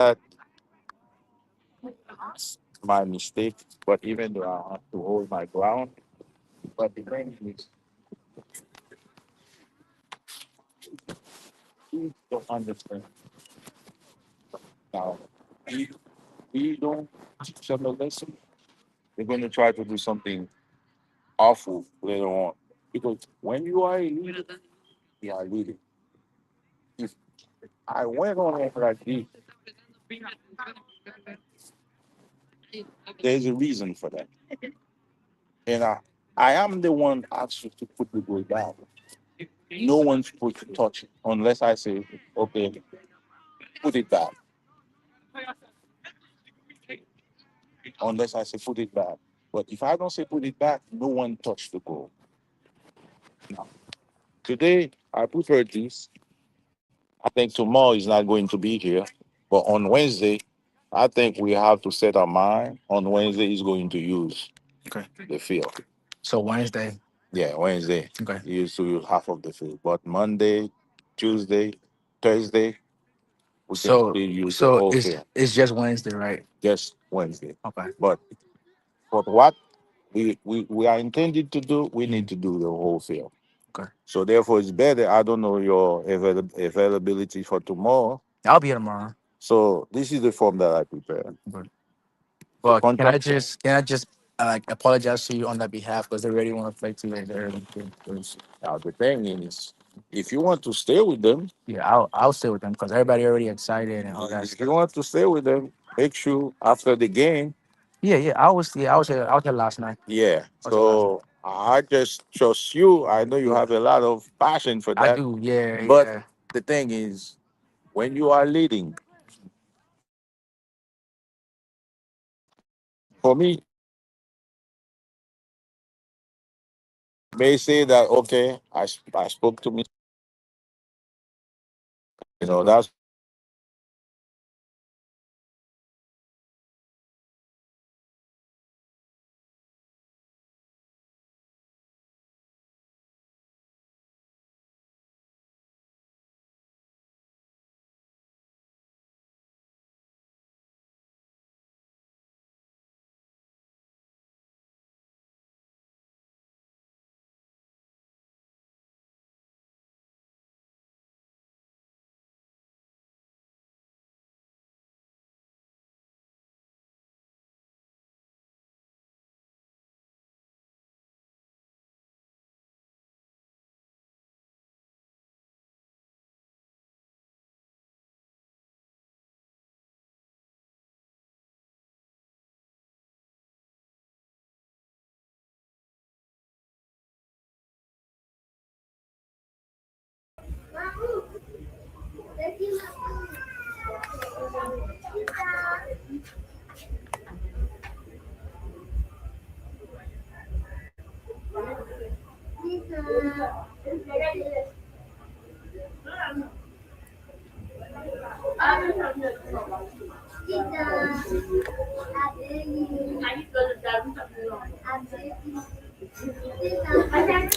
That's my mistake. But even though I have to hold my ground, but the thing is, we don't understand now. We, we don't teach them a lesson. They're going to try to do something awful later on. Because when you are a leader, you are leading. If I went on it like this, there's a reason for that. And I am the one actually to put the goal down. No one's supposed to touch it unless I say, okay, put it back. Unless I say put it back. But if I don't say put it back, no one touched the goal. Now, today I prepared this. I think tomorrow is not going to be here. But on Wednesday, I think we have to set our mind on Wednesday is going to use Okay. the field. So Wednesday. Yeah, Wednesday. Okay. You used to use half of the field. But Monday, Tuesday, Thursday, we can So still use the so whole it's field. it's just Wednesday, right? Just Wednesday. Okay. But for what we are intended to do, we need to do the whole field. Okay. So therefore, it's better. I don't know your availability for tomorrow. I'll be here tomorrow. So this is the form that I prepared. Okay. The Well, can I contract. just can I just like apologize to you on that behalf because they really want to play today. Now the thing is, if you want to stay with them, Yeah, I'll stay with them because everybody already excited and all that if you stuff. want to stay with them, make sure after the game. Yeah, I was here last night. Yeah. I was here last night. So I just trust you. I know you Yeah, have a lot of passion for I that. do. Yeah, But yeah. the thing is, when you are leading, for me, may say that okay, I spoke to me. That's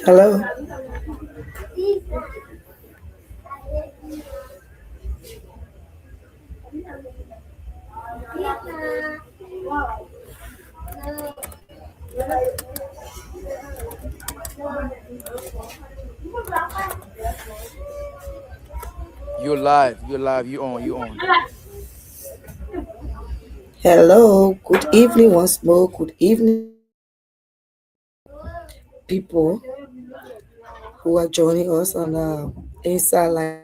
Hello. You're live. You're live. You on. You on. Hello. Good evening once more. Good evening, people who are joining us on Inside Life.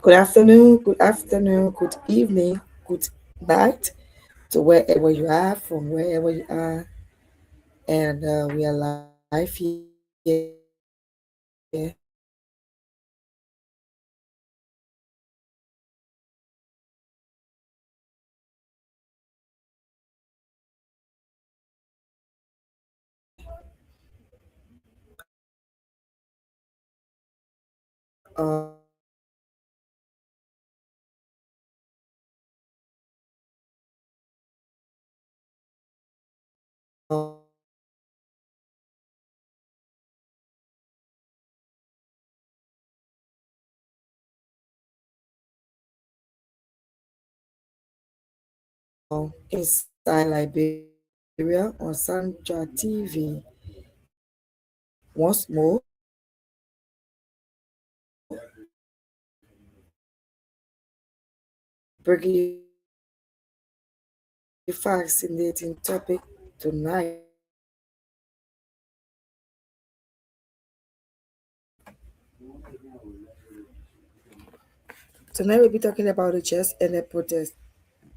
good evening, good night to wherever you are, from wherever you are. And we are live here inside Liberia on Sanja TV. Once more, bringing you fascinating topic tonight. Tonight we'll be talking about the just ended protest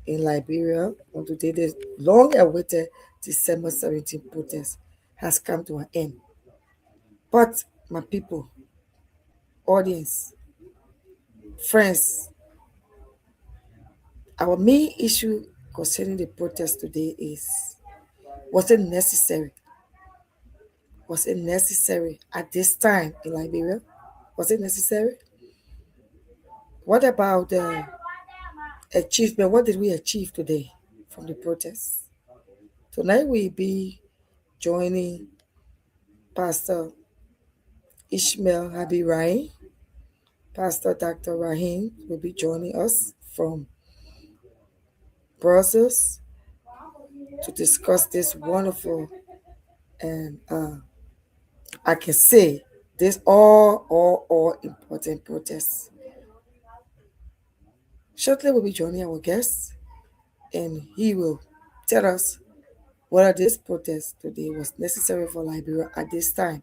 in Liberia on today. The long-awaited December 17th protest has come to an end. But my people, audience, friends, our main issue concerning the protest today is: was it necessary? Was it necessary at this time in Liberia? Was it necessary? What about the achievement? What did we achieve today from the protest? Tonight we'll be joining Pastor Ishmael Habirai. Pastor Dr. Rahim will be joining us from Brussels to discuss this wonderful and I can say this all important protest. Shortly we'll be joining our guest and he will tell us whether this protest today was necessary for Liberia at this time.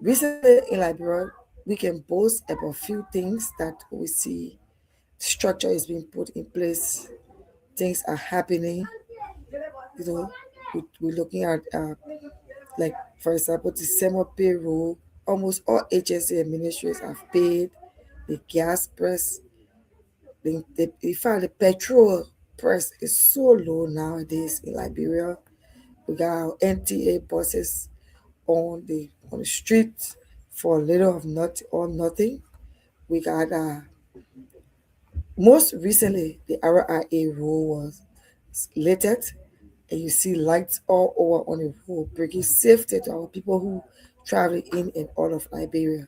Recently in Liberia, we can boast about few things that we see. Structure is being put in place, things are happening. You know, we're looking at like for example, December payroll. Almost all agencies and ministries have paid. The gas price, in fact, the petrol price is so low nowadays in Liberia. We got our NTA buses on the street for a little of not or nothing. We got most recently the RIA rule was slated, and you see lights all over on the road, bringing safety to our people who travel in and out of Liberia.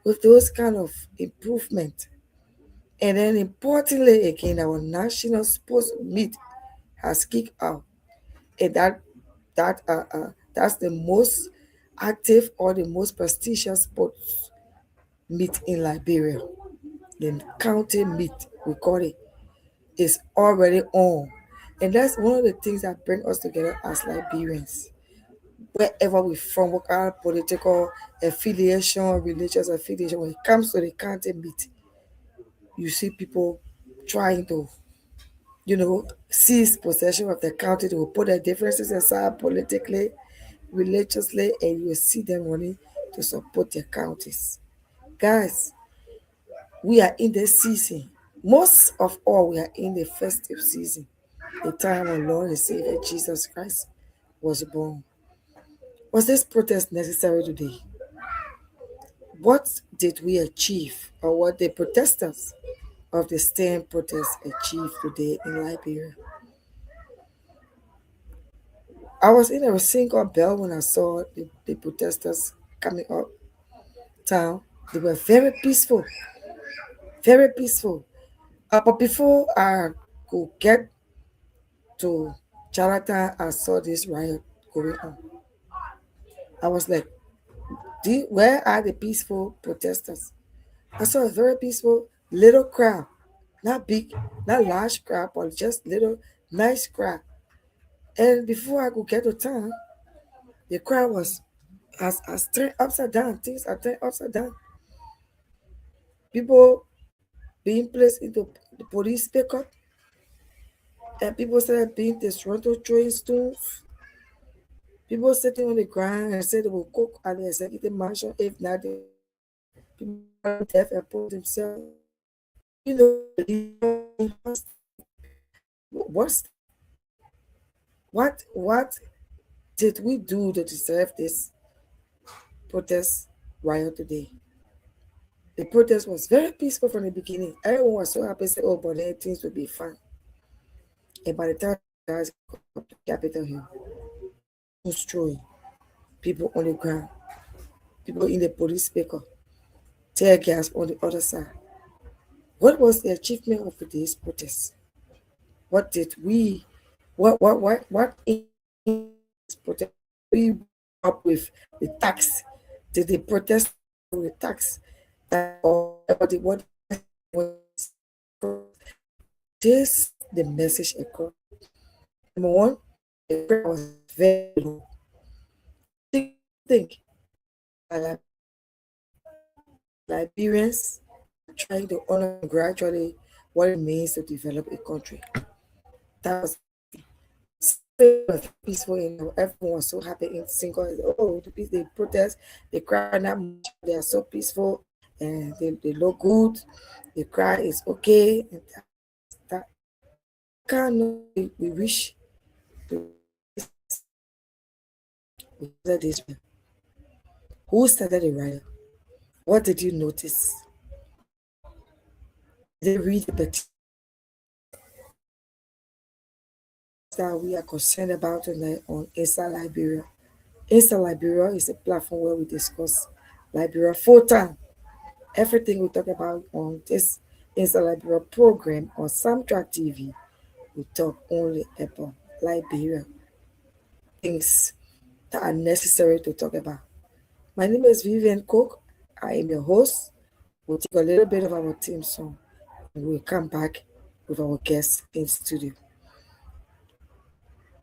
With those kind of improvement, and then importantly again, our national sports meet has kicked out, and that's the most active or the most prestigious sports meet in Liberia. The county meet, we call it, is already on. And that's one of the things that bring us together as Liberians. Wherever we from, what our political affiliation, religious affiliation, when it comes to the county meet, you see people trying to, seize possession of the county. They will put their differences aside politically, religiously, and you will see them running to support their counties. Guys, we are in the season. Most of all, we are in the festive season, the time our Lord and Savior Jesus Christ was born. Was this protest necessary today? What did we achieve, or what the protesters of the stand protest achieve today in Liberia? I was in a single bell when I saw the protesters coming up town. They were very peaceful, very peaceful. But before I could get to Charlottetown, I saw this riot going on. I was like, where are the peaceful protesters? I saw a very peaceful little crowd, not big, not large crowd, but just little nice crowd. And before I could get to town, the crowd was as turned upside down. Things are turned upside down. People being placed into the police pickup, and people started being disgruntled stones. People sitting on the ground and said they will cook at the executive mansion. If not, they people falling deaf and put themselves. You know, what's what did we do to deserve this protest riot today? The protest was very peaceful from the beginning. Everyone was so happy, say, "Oh, but then things will be fine." And by the time guys got up to Capitol Hill, destroy people on the ground, people in the police vehicle, tear gas on the other side. What was the achievement of today's protest? What did we, what in this protest we up with the tax? Did they protest with the tax? That or what this the message across? Number one, the crowd was very low. Think Liberians trying to honor gradually what it means to develop a country. That was peaceful and everyone was so happy in single. Oh, they protest, they cry not much, they are so peaceful and they look good, they cry is okay. And that kind we wish to this. Who started the riot? What did you notice? Did they read the petition that we are concerned about tonight on Inside Liberia? Inside Liberia is a platform where we discuss Liberia full time. Everything we talk about on this Inside Liberia program on Soundtrack TV, we talk only about Liberia, things that are necessary to talk about. My name is Vivian Cooke. I am your host. We'll take a little bit of our theme song and we'll come back with our guests in studio.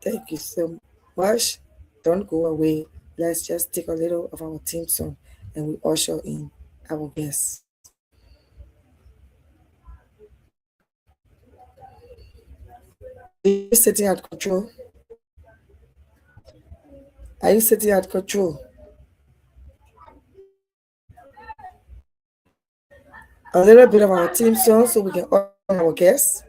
Thank you so much. Don't go away. Let's just take a little of our theme song and we usher in our guests. Are you sitting at control? Are you sitting at control? A little bit of our theme song so we can usher in our guests.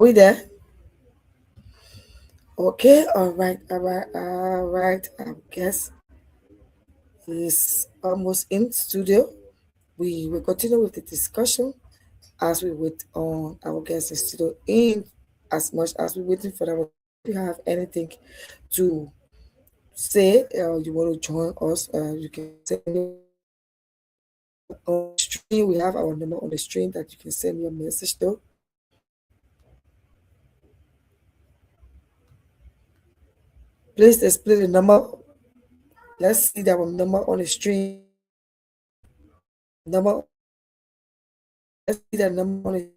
Are we there? Okay, all right. I guess he's almost in studio. We will continue with the discussion as we wait on our guest in studio. In as much as we're waiting for them, if you have anything to say, you want to join us, you can send me on the stream. We have our number on the stream that you can send me a message to. Please display the number. Let's see that number on the stream. Number. Let's see that number on the.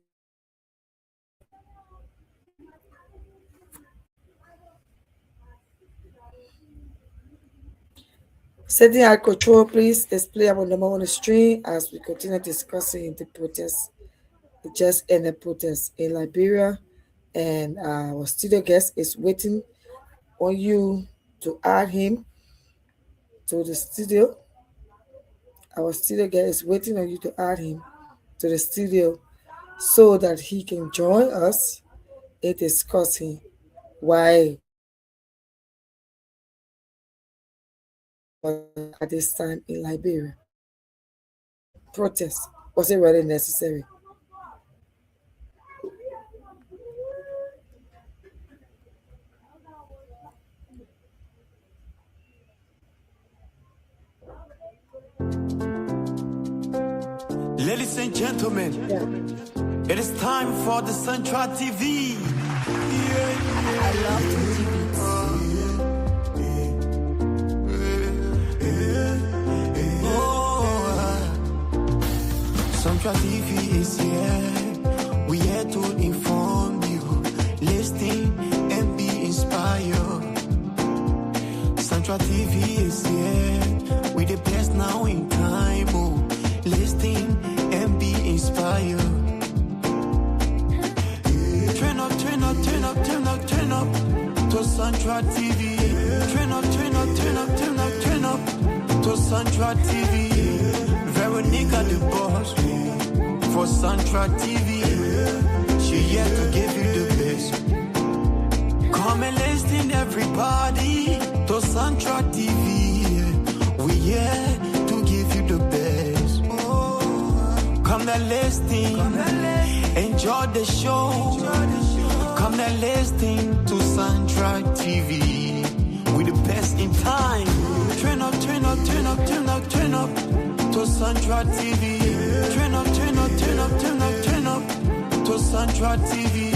Setting out control, please display our number on the screen as we continue discussing the protest, the just ended protest in Liberia. And our studio guest is waiting on you to add him to the studio. Our studio guest is waiting on you to add him to the studio so that he can join us in discussing why at this time in Liberia. Protest was it really necessary? Ladies and gentlemen, Yeah. it is time for the Central TV. I love Central TV is here. Central TV. Turn up, turn up, turn up, turn up, turn up to Central TV. Veronica the boss for Central TV. She here to give you the best. Come and listen, everybody, to Central TV. We here to give you the best. Come and listen, enjoy the show. Come and listen to Central TV. We the best in time. Turn up, turn up, turn up, turn up, turn up to Central TV. Turn up, turn up, turn up, turn up, turn up to Central TV.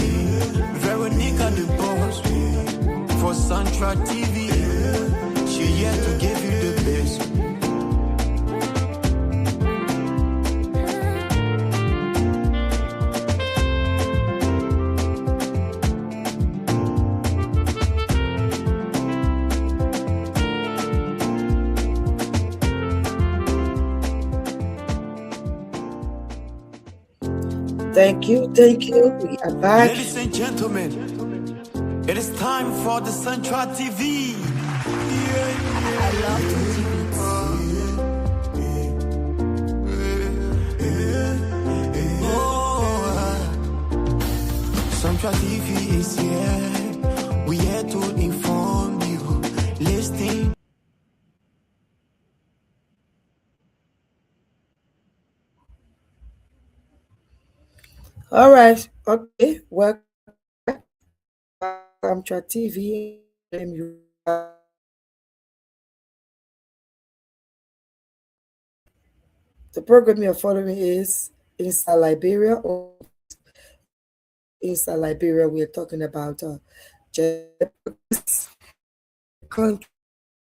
Veronica the boss for Central TV. She here to give you the best. Thank you. We are back. Ladies and gentlemen, it is time for the Central TV. I love Central TV is here. We here to inform you. Listening. All right. Okay. Welcome to TV. The program you're following is Inside Liberia. Inside Liberia, we're talking about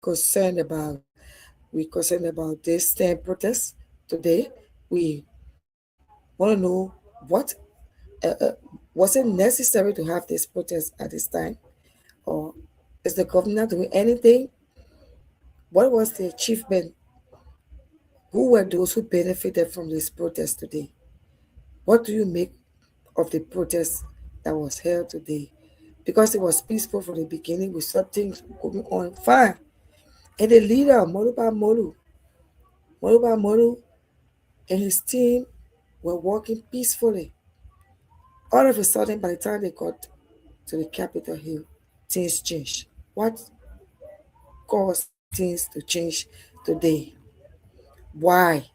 concerned about this stand protest today. We want to know what was it necessary to have this protest at this time, or is the governor doing anything? What was the achievement? Who were those who benefited from this protest today? What do you make of the protest that was held today? Because it was peaceful from the beginning, we saw things going on fine. And the leader, Moluba Molu, and his team were working peacefully. All of a sudden, by the time they got to the Capitol Hill, things changed. What caused things to change today? Why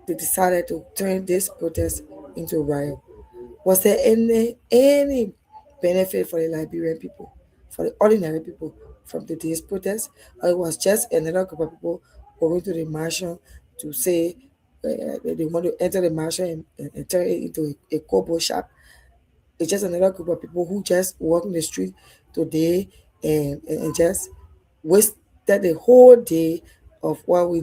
they decided to turn this protest into a riot? Was there any benefit for the Liberian people, for the ordinary people from today's protest? Or it was just another group of people going to the mansion to say they want to enter the mansion and turn it into a kobo shop? It's just another group of people who just walk in the street today and just wasted the whole day of what we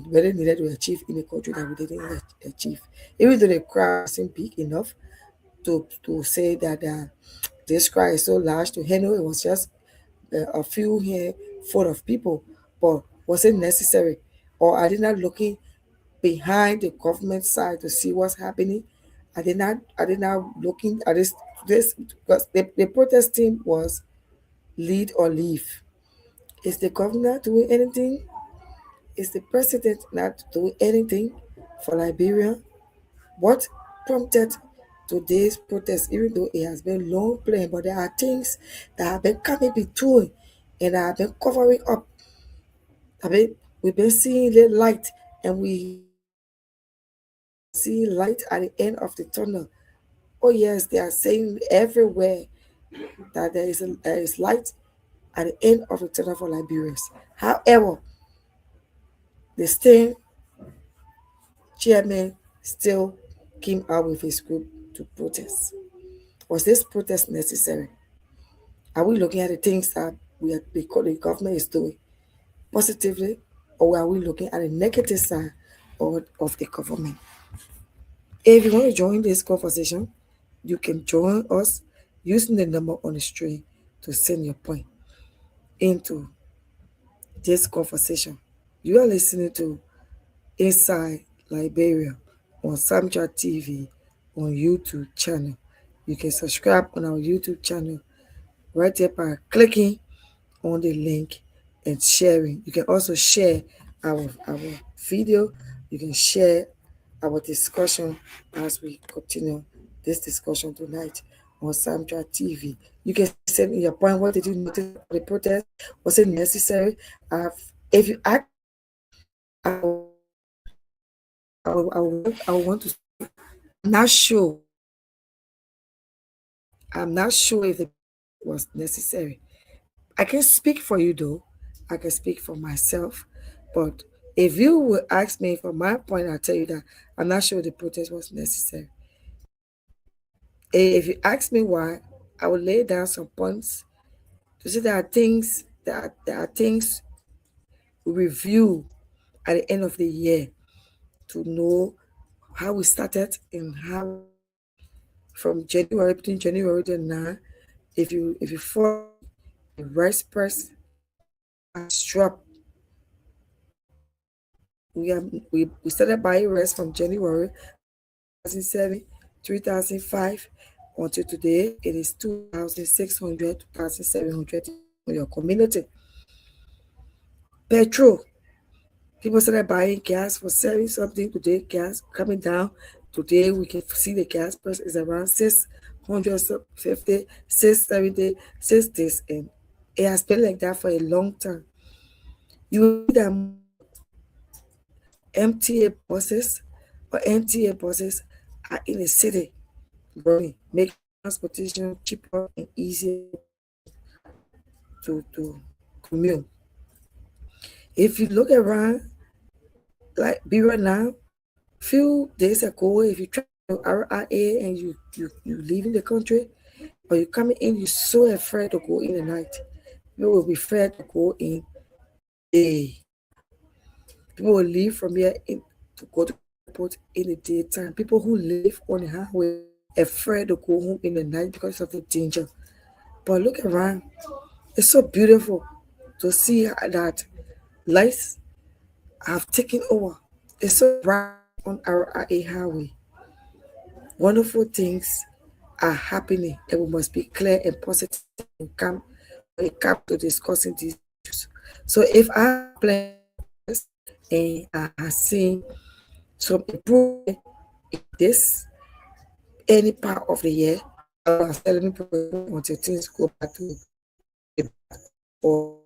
really needed to achieve in the country that we didn't achieve. Even though the crowd wasn't big enough to say that this crowd is so large to handle, it was just a few here full of people. But was it necessary? Or are they not looking behind the government side to see what's happening? Are they not looking at this because the protest team was lead or leave? Is the governor doing anything? Is the president not doing anything for Liberia? What prompted today's protest, even though it has been long playing, but there are things that have been coming between and that have been covering up. I mean, we've been seeing the light, and we see light at the end of the tunnel. Oh yes, they are saying everywhere that there is light at the end of the tunnel for Liberians. However, the same chairman still came out with his group to protest. Was this protest necessary? Are we looking at the things that the government is doing positively, or are we looking at the negative side of the government? If you want to join this conversation, you can join us using the number on the screen to send your point into this conversation. You are listening to Inside Liberia on Samcha TV on YouTube channel. You can subscribe on our YouTube channel right there by clicking on the link and sharing. You can also share our video. You can share our discussion as we continue this discussion tonight on Samdra TV. You can send me your point. What did you notice about the protest? Was it necessary? If you ask, I will, I want to say, I'm not sure. I'm not sure if the was necessary. I can speak for you though. I can speak for myself. But if you would ask me for my point, I'll tell you that I'm not sure the protest was necessary. If you ask me why, I will lay down some points to say there are things we review at the end of the year to know how we started and how we ended from January between January to now. If you follow the rice price has dropped. We started buying rice from January 2007, 2005 until today. It is 2,600, 2,700 in your community. Petrol. People started buying gas for 70 something. Today, gas coming down. Today, we can see the gas price is around 650, 670, 6 this, and it has been like that for a long time. You will see that MTA buses or NTA buses are in the city growing, making transportation cheaper and easier to commute. If you look around, like be right now, few days ago, if you travel RIA and you leaving the country or you coming in, you're so afraid to go in the night. People will be afraid to go in day. People will leave from here to go to the airport in the daytime. People who live on the highway afraid to go home in the night because of the danger. But look around, it's so beautiful to see that lights have taken over. It's so bright on our RA highway. Wonderful things are happening, and we must be clear and positive when it comes to discussing these issues. So if I have planned this and I have seen some improvement in this any part of the year, I will tell me until things go back to the or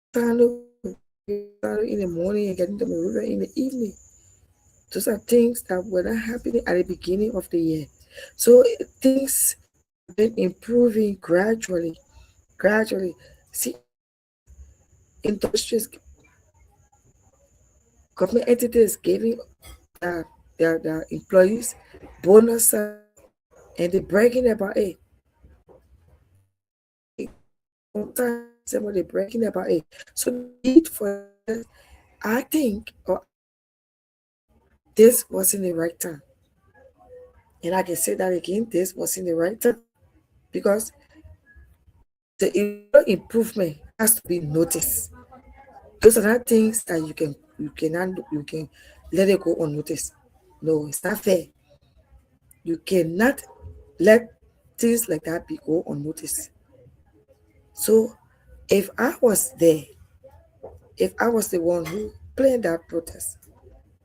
in the morning and getting them a river in the evening. Those are things that were not happening at the beginning of the year. So things have been improving gradually, gradually. See, industries, government entities giving their employees bonus and they're bragging about it. Sometimes somebody bragging about it. So the need for I think or this wasn't the right time. And I can say that again, this wasn't the right time because the improvement has to be noticed. Those are not things that you can let it go unnoticed. No, it's not fair. You cannot let things like that be go unnoticed. So if I was there, if I was the one who planned that protest,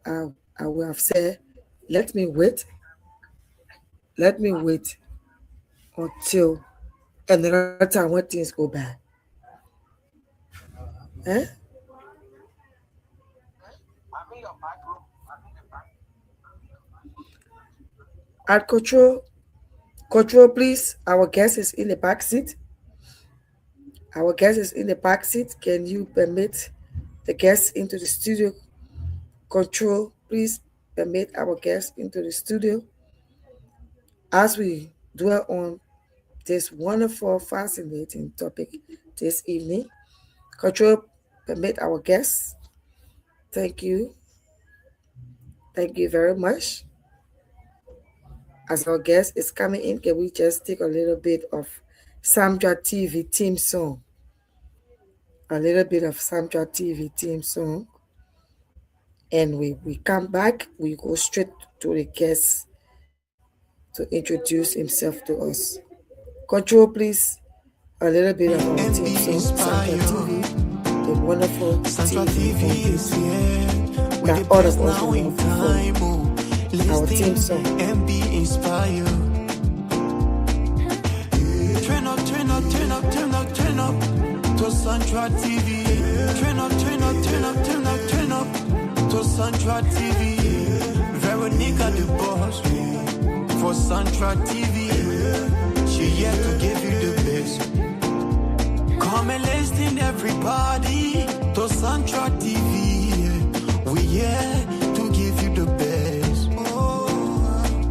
I, I would have said, let me wait, let me wait until another time when things go bad. Eh? At control, please. Our guest is in the back seat. Our guest is in the back seat. Can you permit the guest into the studio? Control, please permit our guest into the studio as we dwell on this wonderful, fascinating topic this evening. Control, permit our guest. Thank you. Thank you very much. As our guest is coming in, can we just take a little bit of Samdra TV theme song? A little bit of Samdra TV theme song. And we come back, we go straight to the guest to introduce himself to us. Control, please. a little bit of our and team be song, Sandra TV, inspired. a wonderful Central TV TV is company here with that the all of best us now will in love to follow. time. Oh, Our team listen song. and be inspired. Turn up, turn up, turn up, turn up, turn up to Central TV. Turn up, turn up, turn up, turn up, turn up to Central TV. Veronica the boss for Central TV. She here to give you the best. Come and listen, everybody, to Central TV. We here to give you the best.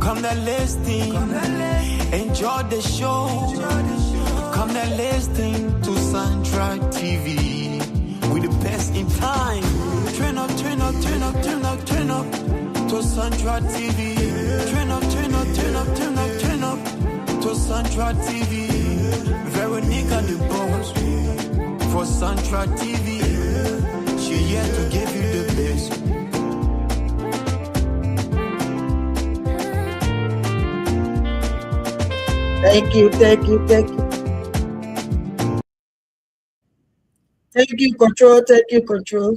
Come and listen, enjoy the show. Come and listen to Central TV. We the best in time. Turn up, turn up, turn up, turn up, turn up to Central TV. Turn up, turn up, turn up, turn up, turn up to Central TV. Veronica the boss for Central TV. She here to give you the best. Thank you, thank you, thank you. Thank you, Control. Thank you, Control.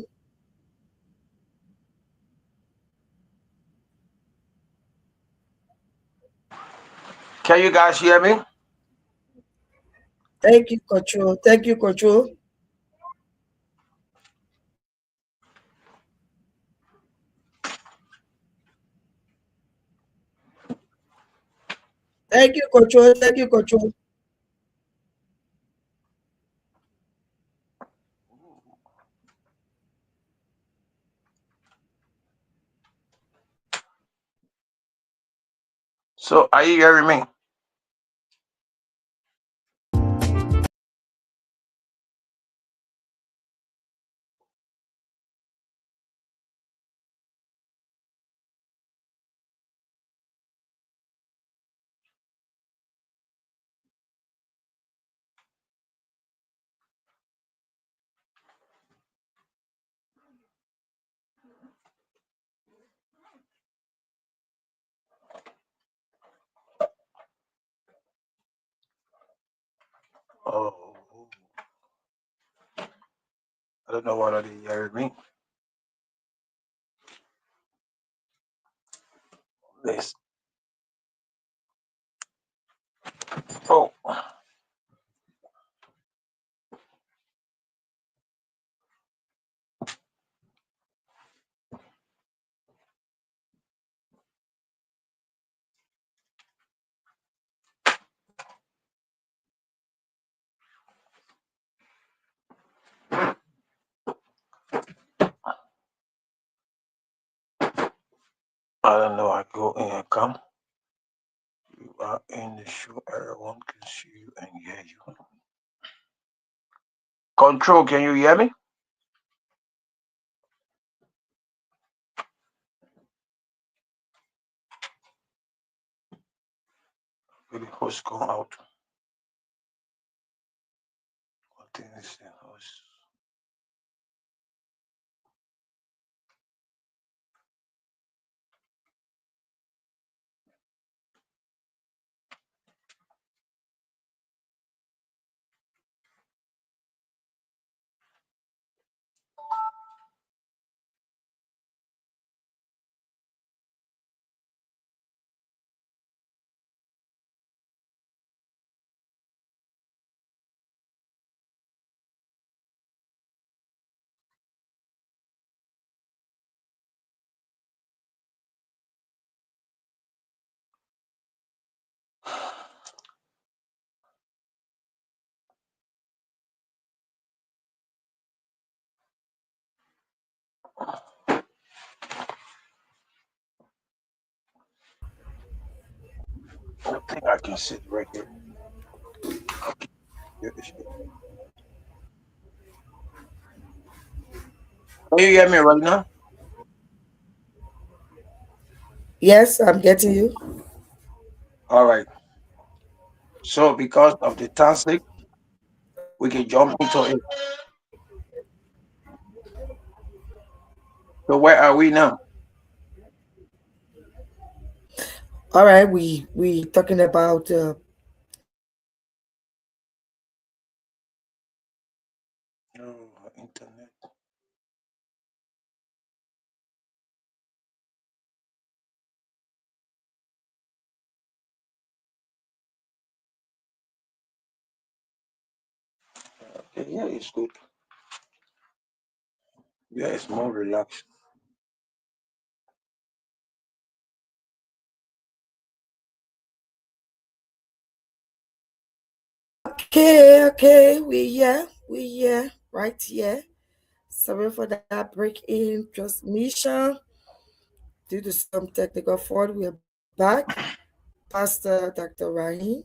Can you guys hear me? Thank you, Control. Thank you, Control. Thank you, Control. Thank you, Control. So are you hearing me? Oh, I don't know what are they hearing me. This. Oh, I don't know. I go in and come. You are in the show. Everyone can see you and hear you. Control, can you hear me? Will the host go out? What thing is the host? I think I can sit right here. Can you hear me right now? Yes, I'm getting you. All right. So because of the toxic, we can jump into it. So where are we now? All right, we talking about Yeah, it's good. Yeah, it's more relaxed. Okay, we here, right here. Sorry for that break in transmission. Due to some technical fault, we are back. Pastor Dr. Rahim,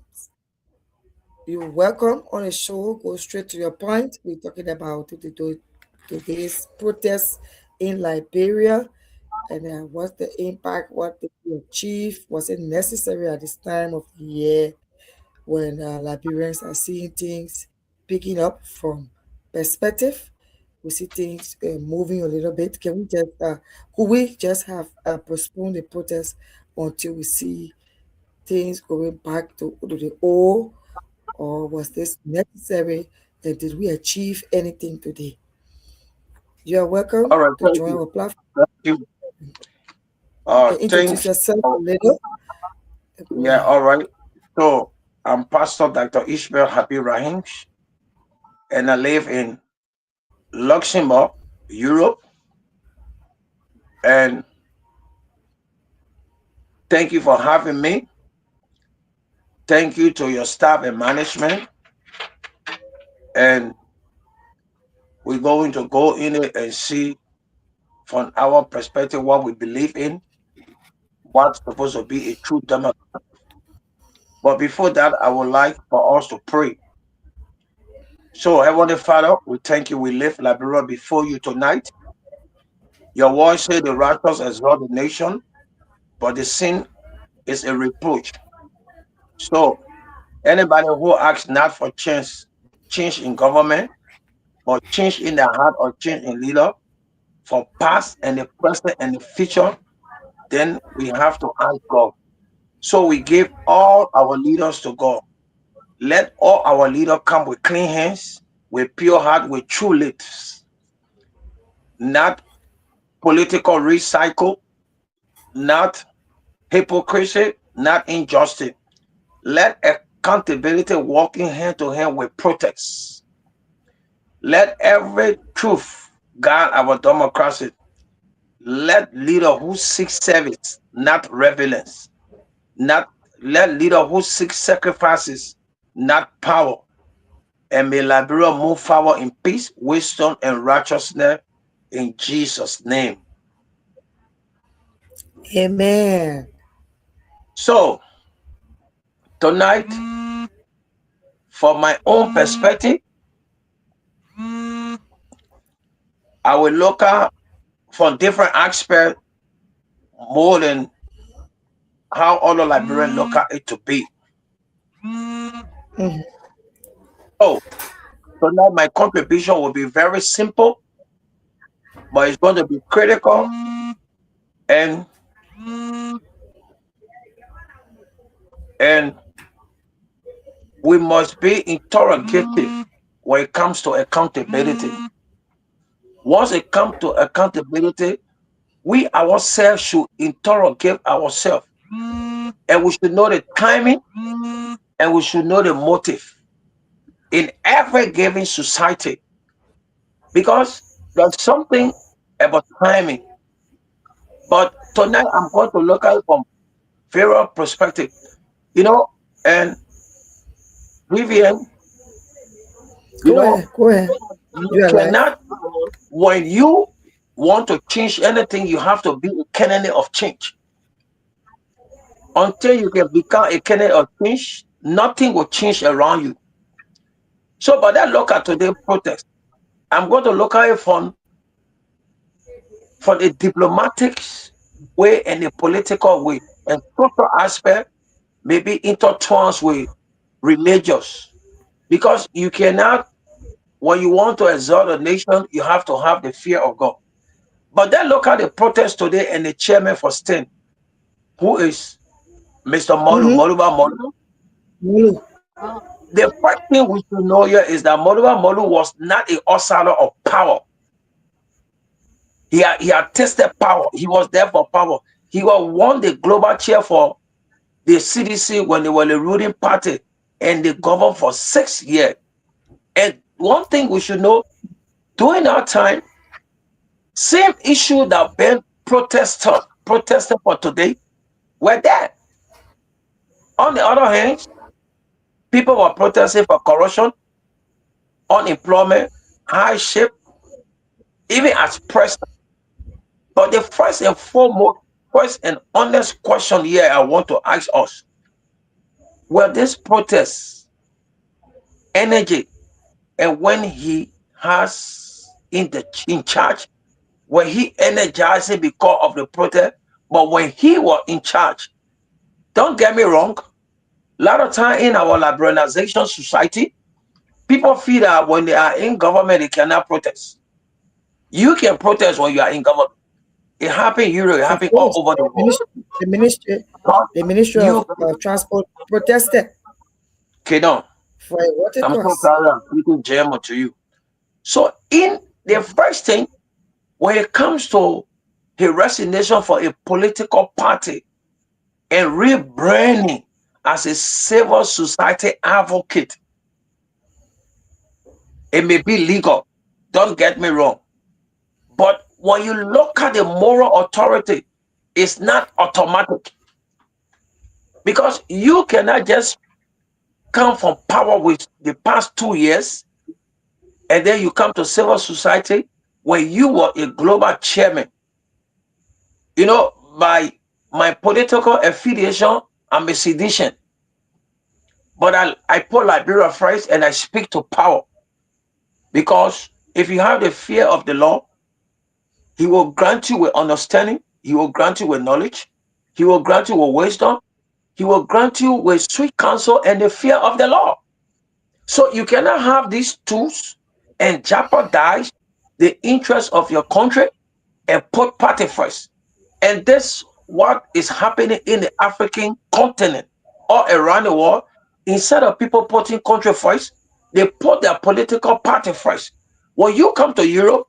you're welcome on the show. Go straight to your point. We're talking about today's protests in Liberia and what's the impact, what did we achieve, was it necessary at this time of the year when Liberians are seeing things picking up from perspective. We see things moving a little bit. Could we just have postponed the protest until we see things going back to the old, or was this necessary? And did we achieve anything today? You are welcome All right, to thank join you. our platform. Thank you. You can introduce Thanks. yourself a Oh, little and go yeah, ahead. all right. So I'm Pastor Dr. Ishmael Happy Rahim, and I live in Luxembourg, Europe. And thank you for having me. Thank you to your staff and management. And we're going to go in it and see from our perspective what we believe in, what's supposed to be a true democracy. But before that, I would like for us to pray. So, Heavenly Father, we thank you. We lift Liberia before you tonight. Your word said the righteous exalt the nation, but the sin is a reproach. So, anybody who asks not for change in government, or change in the heart, or change in leader, for past and the present and the future, then we have to ask God. So we give all our leaders to God. Let all our leaders come with clean hands, with pure heart, with true lips, not political recycle, not hypocrisy, not injustice. Let accountability walking hand to hand with protest. Let every truth guide our democracy. Let leader who seek service, not relevance. Not let leader who seek sacrifices, not power. And may Liberia move forward in peace, wisdom, and righteousness in Jesus' name. Amen. So tonight, from my own perspective, I will look at from different aspects more than how other Liberians look at it to be. Mhm. So tonight my contribution will be very simple, but it's going to be critical, and and we must be interrogative when it comes to accountability. Once it comes to accountability, we ourselves should interrogate ourselves, and we should know the timing, and we should know the motive in every given society, because there's something about timing. But tonight I'm going to look at it from various perspective, you know, and Vivian, you Go know, ahead. Go ahead. you You are live. cannot, when you want to change anything, you have to be a candidate of change. Until you can become a candidate of change, nothing will change around you. So, but that look at today's protest, I'm going to look at it from the diplomatic way and the political way, and social aspect maybe intertwines with religious, because you cannot, when you want to exalt a nation, you have to have the fear of God. But then look at the protest today and the chairman for STEM, who is Mr. Molu, Mm-hmm. Moluba Molu. Mulu. The first thing we should know here is that Moluba Molu was not a outsider of power. He had tested power. He was there for power. He was won the global chair for the CDC when they were the ruling party, and they governed for 6 years. And one thing we should know during our time, same issue that been protested for today were there. On the other hand, people were protesting for corruption, unemployment, hardship, even as president. But the first and foremost, first and honest question here I want to ask us: were this protest energy, and when he has in charge, were he energizing because of the protest? But when he was in charge, don't get me wrong, a lot of time in our liberalization society, people feel that when they are in government, they cannot protest. You can protest when you are in government. It happened in Europe, it Of happened all course, over the world. the ministry, But the Ministry you, of Transport protested okay, no, for what it I'm so was. sorry I'm speaking German to you. So, in the first thing, when it comes to the resignation for a political party and rebranding as a civil society advocate, it may be legal. Don't get me wrong. But when you look at the moral authority, it's not automatic because you cannot just come from power with the past 2 years and then you come to civil society when you were a global chairman. You know, by my political affiliation, I'm a seditious, but I put Liberia first and I speak to power because if you have the fear of the law, he will grant you with understanding, he will grant you with knowledge, he will grant you with wisdom, he will grant you with sweet counsel and the fear of the law. So you cannot have these tools and jeopardize the interest of your country and put party first. And this what is happening in the African continent or around the world. Instead of people putting country first, they put their political party first. When you come to Europe,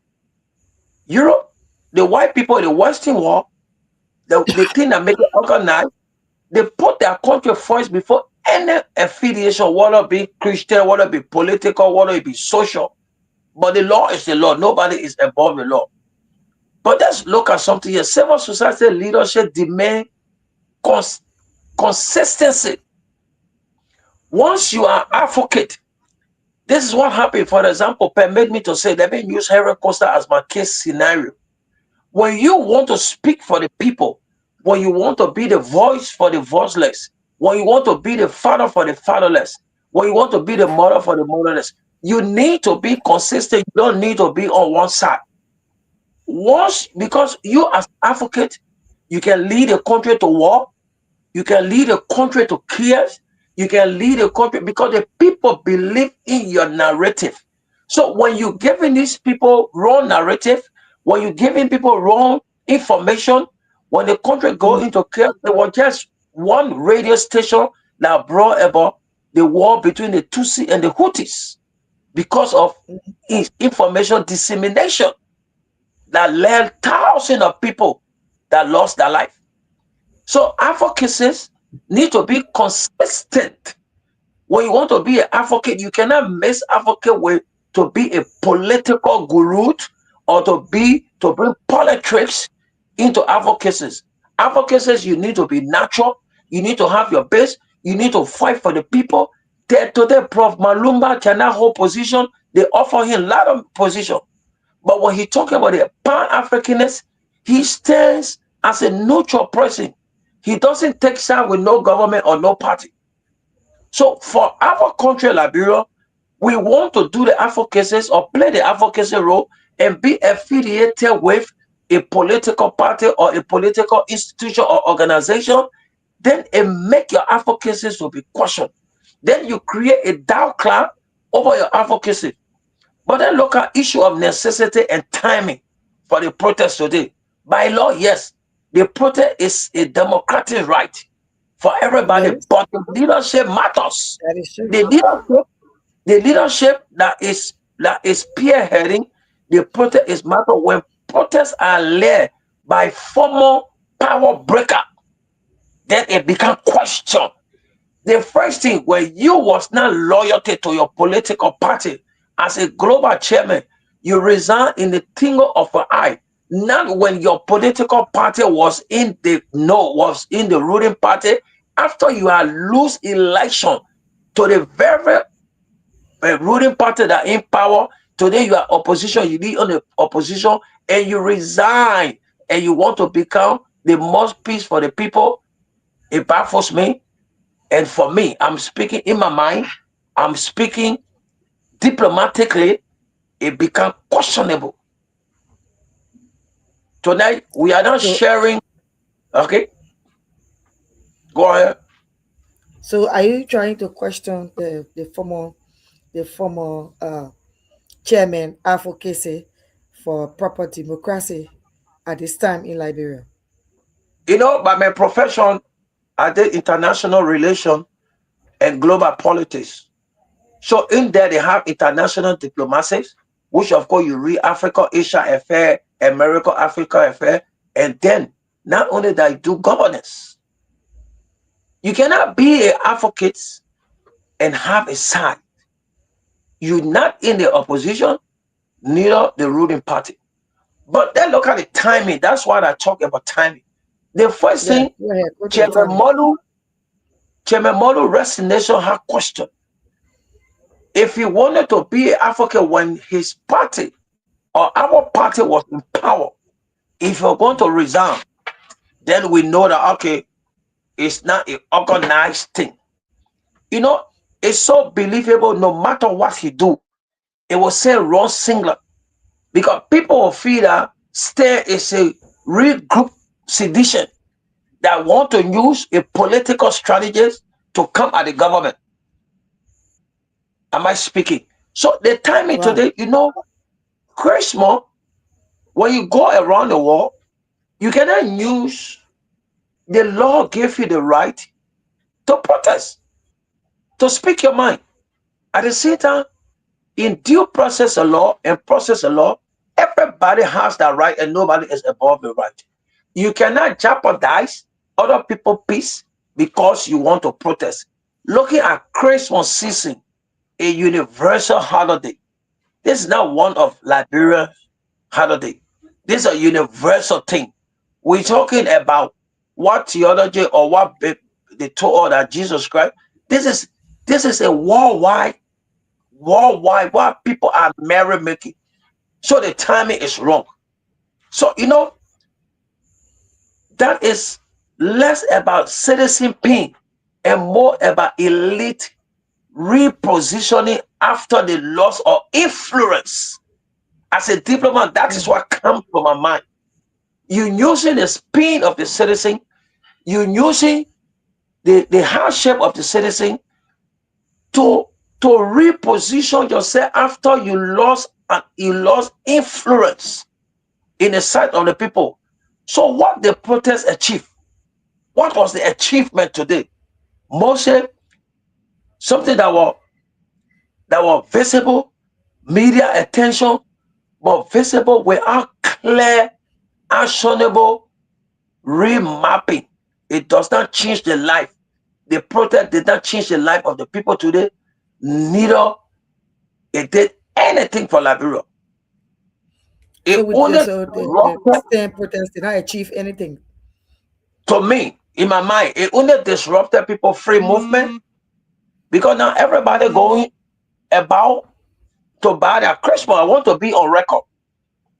the white people in the Western world, the thing that make it organized, they put their country first before any affiliation, whether it be Christian, whether it be political, whether it be social. But the law is the law. Nobody is above the law. But let's look at something here. Civil society leadership demand cons- consistency. Once you are advocate, this is what happened. For example, permit me to say, let me use Henry Costa as my case scenario. When you want to speak for the people, when you want to be the voice for the voiceless, when you want to be the father for the fatherless, when you want to be the mother for the motherless, you need to be consistent. You don't need to be on one side. Once, because you as advocate, you can lead a country to war, you can lead a country to chaos, you can lead a country because the people believe in your narrative. So when you're giving these people wrong narrative, when you're giving people wrong information, when the country go into chaos, there was just one radio station that brought about the war between the Tutsi and the Houthis because of information dissemination that led thousands of people that lost their life. So advocacies need to be consistent. When you want to be an advocate, you cannot mix advocate with to be a political guru or to bring politics into advocacies. Advocacies, you need to be natural. You need to have your base. You need to fight for the people. Today, Prof. Malumba cannot hold position. They offer him a lot of position. But when he talks about the Pan-Africanist, he stands as a neutral person. He doesn't take side with no government or no party. So for our country, Liberia, we want to do the advocacy or play the advocacy role and be affiliated with a political party or a political institution or organization, then it make your advocacy to be questioned. Then you create a dark cloud over your advocacy. But then look at issue of necessity and timing for the protest today. By law, yes, the protest is a democratic right for everybody, Yes, but the leadership matters. that is true. The leadership, the leadership that is spearheading the protest is matter when protests are led by former power breaker, then it becomes question. The first thing when you was not loyalty to your political party, as a global chairman, you resign in the tingle of an eye. Not when your political party was in the ruling party. After you are lose election to the very ruling party that in power. Today you are opposition. You be on the opposition and you resign and you want to become the mouthpiece for the people. It baffles me. And for me, I'm speaking in my mind. I'm speaking diplomatically. It become questionable. Tonight we are not So, sharing. Okay, go ahead. so are you trying to question the former chairman advocacy for proper democracy at this time in Liberia? By my profession, I did international relation and global politics. So in there they have international diplomacy, which of course you read Africa, Asia affair, America, Africa affair, and then not only that you do governance. You cannot be an advocate and have a side. You're not in the opposition, neither the ruling party. But then look at the timing. That's why I talk about timing. The first Yeah, thing, go ahead. Go to the Chairman timing. Molu, Chairman Molu resignation had question. If he wanted to be an advocate when his party or our party was in power, if you're going to resign, then we know that okay, it's not an organized thing. You know, it's so believable no matter what he do, it will say wrong singlet because people will feel that stay is a real group sedition that want to use a political strategist to come at the government. Am I speaking? So the timing Wow. today, Christmas, when you go around the world, you cannot use the law gave you the right to protest, to speak your mind. At the same time, in due process of law and process of law, everybody has that right and nobody is above the right. You cannot jeopardize other people's peace because you want to protest. Looking at Christmas season, a universal holiday. This is not one of Liberia's holiday. This is a universal thing. We're talking about what theology or what they told that Jesus Christ. This is this is a worldwide what people are merrymaking. So the timing is wrong. So that is less about citizen pain and more about elite repositioning after the loss of influence. As a diplomat, that is what comes to my mind. You're using the pain of the citizen, you're using the hardship of the citizen to reposition yourself after you lost influence in the sight of the people. So what the protest achieved? What was the achievement today? Mostly something that was visible, media attention, but visible without clear, actionable remapping. It does not change the life. The protest did not change the life of the people today. Neither it did anything for Liberia. So It with only so the disrupted, stand protest did not achieve anything. to me, in my mind, it only disrupted people free movement because now everybody going about to buy their Christmas. I want to be on record.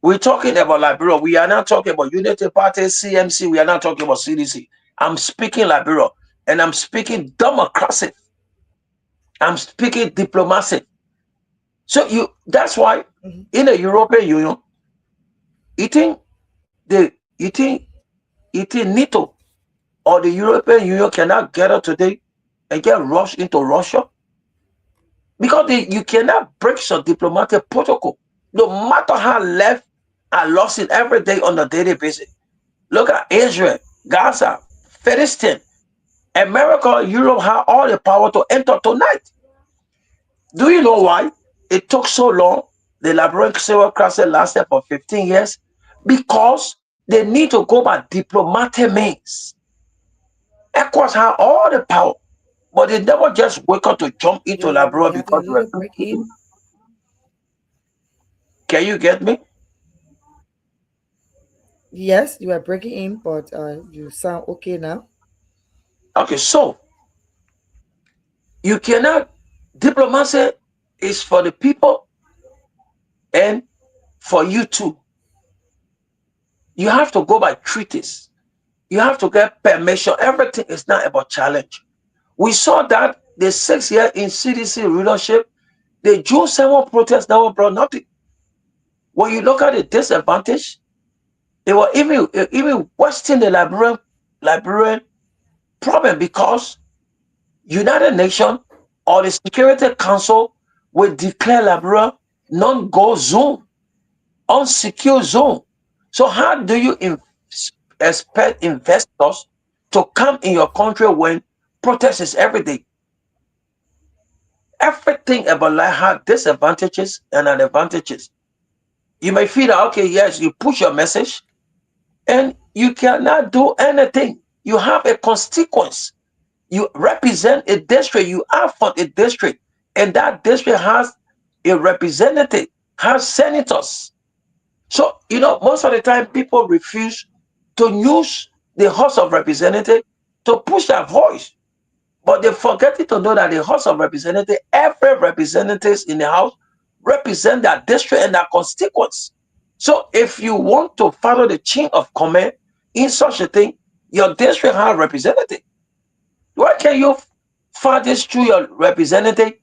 We're talking about Liberia. We are not talking about Unity Party, CMC. We are not talking about CDC. I'm speaking Liberia and I'm speaking democracy. I'm speaking diplomacy. So that's why in the European Union, eating the eating eating NATO or the European Union cannot gather today and get rushed into Russia because you cannot break some diplomatic protocol. No matter how left are lost it every day on a daily basis. Look at Israel, Gaza, Palestine, America, Europe have all the power to enter tonight. Do you know why it took so long? The Liberian civil crisis lasted for 15 years because they need to go by diplomatic means. ECOWAS have all the power, but they never just wake up to jump into Yeah, Liberia they have to because do we're the break 50 in. Can you get me? Yes, you are breaking in, but you sound okay now. Okay, so you cannot, diplomacy is for the people and for you too. You have to go by treaties. You have to get permission. Everything is not about challenge. We saw that the 6 year in CDC leadership, the June 7 protest never brought nothing. When you look at the disadvantage, it was even wasting the Liberian problem because United Nations or the Security Council will declare Liberia non-go zone, unsecure zone. So how do you expect investors to come in your country when protest is every day? Everything about life has disadvantages and advantages. You may feel that okay, yes, you push your message and you cannot do anything. You have a consequence. You represent a district, you are from a district, and that district has a representative, has senators. So, most of the time people refuse to use the House of Representatives to push their voice. But they forget to know that the House of Representatives, every representatives in the House represent their district and their constituents. So if you want to follow the chain of command in such a thing, your district has a representative. Why can't you file this through your representative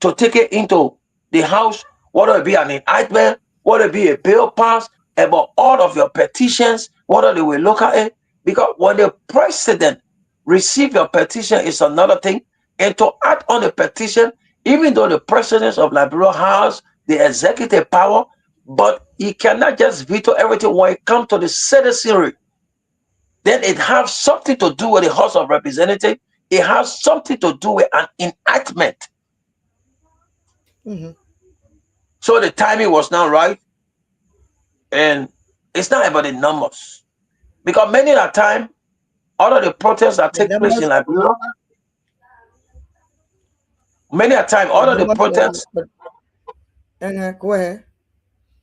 to take it into the House? Whether it be an indictment, whether it be a bill passed, about all of your petitions, whether they will look at it. Because when the president receive your petition is another thing. And to act on the petition, even though the president of Liberia has the executive power, but he cannot just veto everything when it comes to the citizenry. Then it has something to do with the House of Representatives. It has something to do with an enactment. Hmm. So the timing was not right. And it's not about the numbers. Because many of the time, all of the protests that The take place in numbers, Liberia, many of the time, the numbers, but go ahead.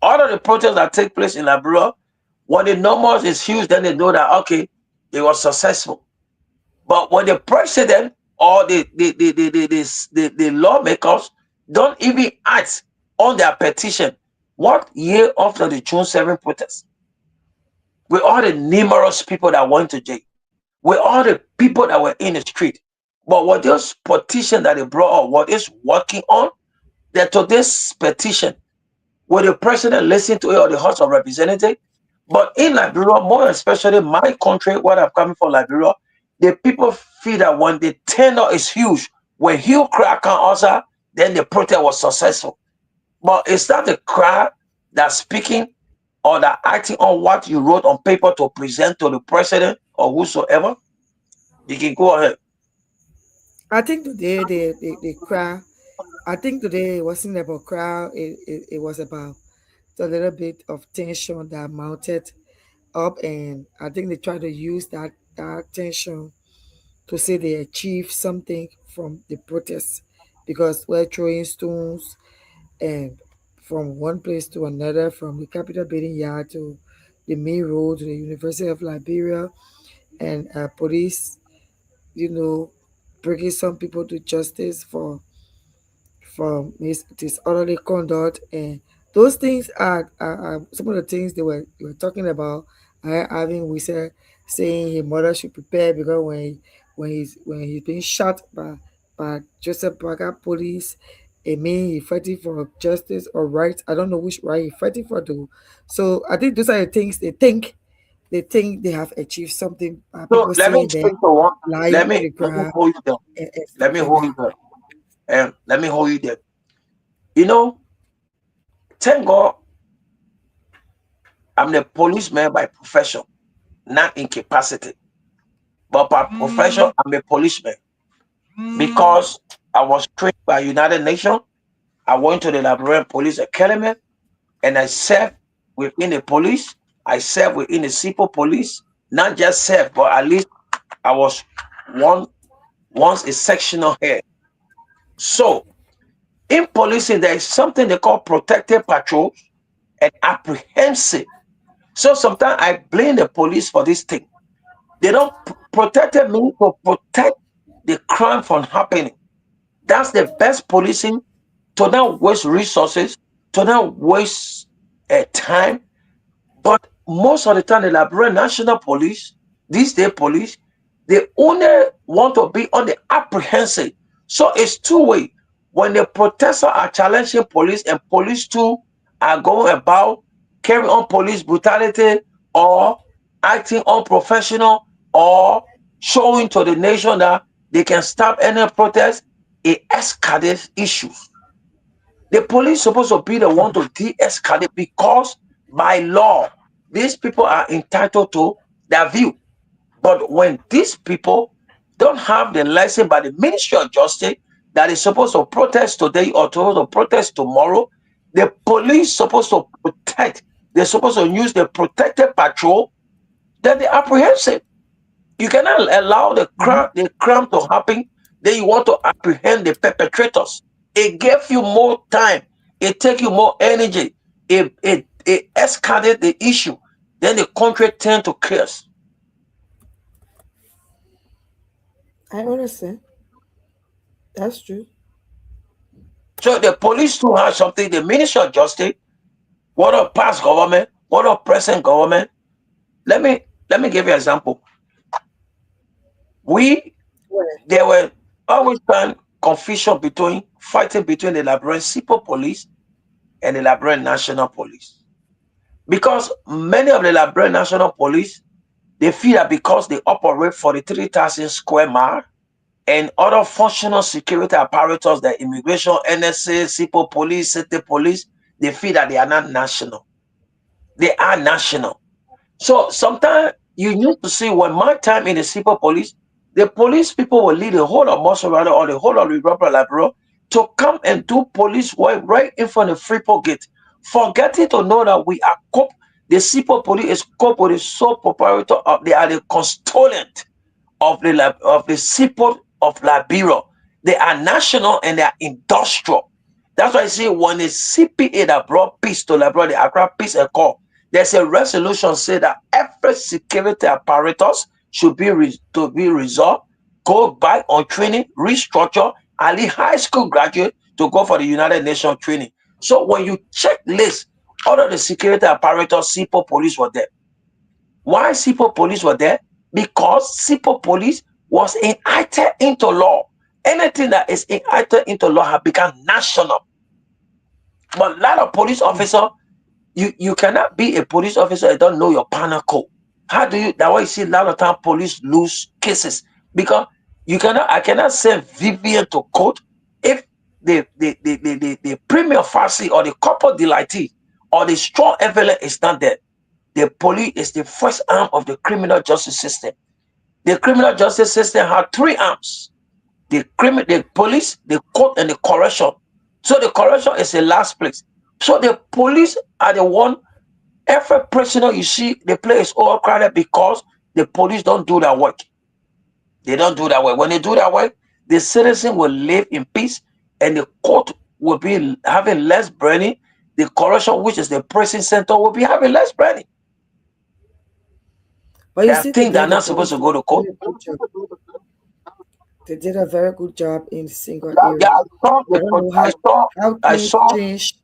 all of the protests that take place in Liberia, when the numbers is huge, then they know that okay, they were successful. But when the president or the lawmakers don't even act on their petition, what year after the June 7 protest, with all the numerous people that went to jail, with all the people that were in the street, but what this petition that they brought up, what is working on, that to this petition, will the president listen to it or the House of Representatives? But in Liberia, more especially my country, where I'm coming from, Liberia, the people feel that when the tenor is huge, when Hugh cry can answer, then the protest was successful. But it's not the crowd that's speaking or that acting on what you wrote on paper to present to the president or whosoever. You can go ahead. I think today the crowd. I think today it wasn't about crowd. It was about a little bit of tension that mounted up, and I think they tried to use that tension to say they achieved something from the protests because we're throwing stones and from one place to another, from the Capitol building yard to the main road to the University of Liberia, and police, you know, bringing some people to justice for disorderly conduct, and those things are some of the things they were talking about. Having we said saying his mother should prepare because when he's being shot by Joseph Baga police, it means he's fighting for justice or rights. I don't know which right he's fighting for though. So I think those are the things they think they have achieved something by So people let me saying that speak to one. lying Let to me the let me crowd hold you there. and Let stuff me like hold that. you there. And let me hold you there. You know, thank God I'm the policeman by profession, not incapacity. But by profession, I'm a policeman because I was trained by United Nations. I went to the Liberian Police Academy and I served within the police. I served within the civil police. Not just served, but at least I was one once a sectional head. So in policing, there is something they call protective patrols. and apprehensive. So sometimes I blame the police for this thing. They don't protected me to protect the crime from happening. That's the best policing, to not waste resources, to not waste time. But most of the time, the Liberian National Police, these day police, they only want to be on the apprehensive. So it's two-way. When the protesters are challenging police and police too are going about carrying on police brutality or acting unprofessional or showing to the nation that they can stop any protest, it escalates issues. The police supposed to be the one to de-escalate because by law, these people are entitled to their view. But when these people don't have the license by the Ministry of Justice that is supposed to protest today or to protest tomorrow, the police supposed to protect. They're supposed to use the protected patrol. Then they apprehensive. You cannot allow the crime to happen. Then you want to apprehend the perpetrators. It gives you more time. It takes you more energy. It escalates the issue. Then the country tend to chaos. I understand. That's true. So the police too have something. The Ministry of Justice, what of past government, what of present government. Let me give you an example. We Well, There were always time confusion between fighting between the Liberian Civil Police and the Liberian National Police. Because many of the Liberian National Police, they feel that because they operate 43,000 square mile and other functional security apparatus, the immigration, NSA, Civil Police, City Police, they feel that they are not national. They are national. So sometimes you need to see when my time in the civil police, the police people will lead the whole of Montserrat or the whole of the Robert Labrador to come and do police work right in front of Freeport Gate, forgetting to know that we are cop. The civil police is cop with the sole proprietor of they are the custodian of the seaport of Liberia. They are national and they are industrial. That's why I say when the CPA that brought peace to Liberia, the Accra Peace Accord, there's a resolution say that every security apparatus should be to be resolved, go back on training, restructure, and leave high school graduate to go for the United Nations training. So when you check list, all of the security apparatus, CPO police were there. Why CPO police were there? Because CPO police was enacted into law. Anything that is enacted into law has become national. But a lot of police officers, you cannot be a police officer and don't know your panel code. How do you? That's why you see a lot of time police lose cases because I cannot send Vivian to court if the premier pharmacy or the corporate delightee or the strong evidence is not there. The police is the first arm of the criminal justice system. The criminal justice system has three arms: the police, the court, and the correction. So the correction is the last place. So the police are the one. Every prisoner you see, the place is overcrowded because the police don't do their work. They don't do that work. When they do that work, the citizen will live in peace, and the court will be having less burning. The correction, which is the prison center, will be having less burning. but you There are see, things that today are the not supposed police to did go to a court. very good job. They did a very good job in the single Yeah, area. I don't know how I things saw. changed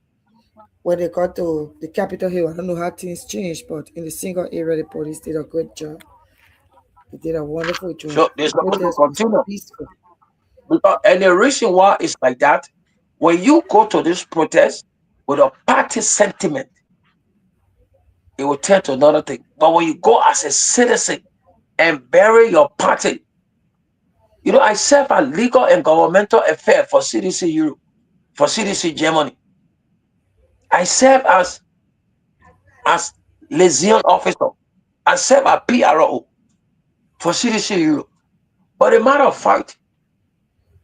when they got to the Capitol Hill. I don't know how things changed, but in the single area, the police did a good job. They did a wonderful job. So they're The supposed to protest was continue. peaceful. Because, and the reason why it's like that, when you go to this protest with a party sentiment, it will turn to another thing. But when you go as a citizen and bury your party, I serve a legal and governmental affair for CDC Europe, for CDC Germany. I serve as liaison officer. I serve as PRO for CDC Europe. But a matter of fact,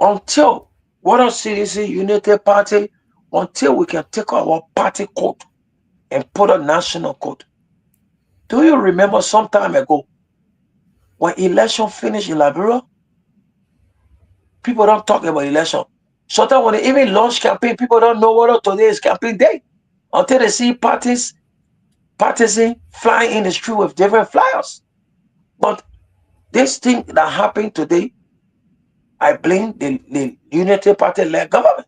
until what a CDC United Party, until we can take our party code and put a national code. Do you remember some time ago when election finished in Liberia? People don't talk about election. Sometimes when they even launch campaign, people don't know what today is campaign day. until they see partisan flying in the street with different flyers. But this thing that happened today, I blame the Unity Party led government.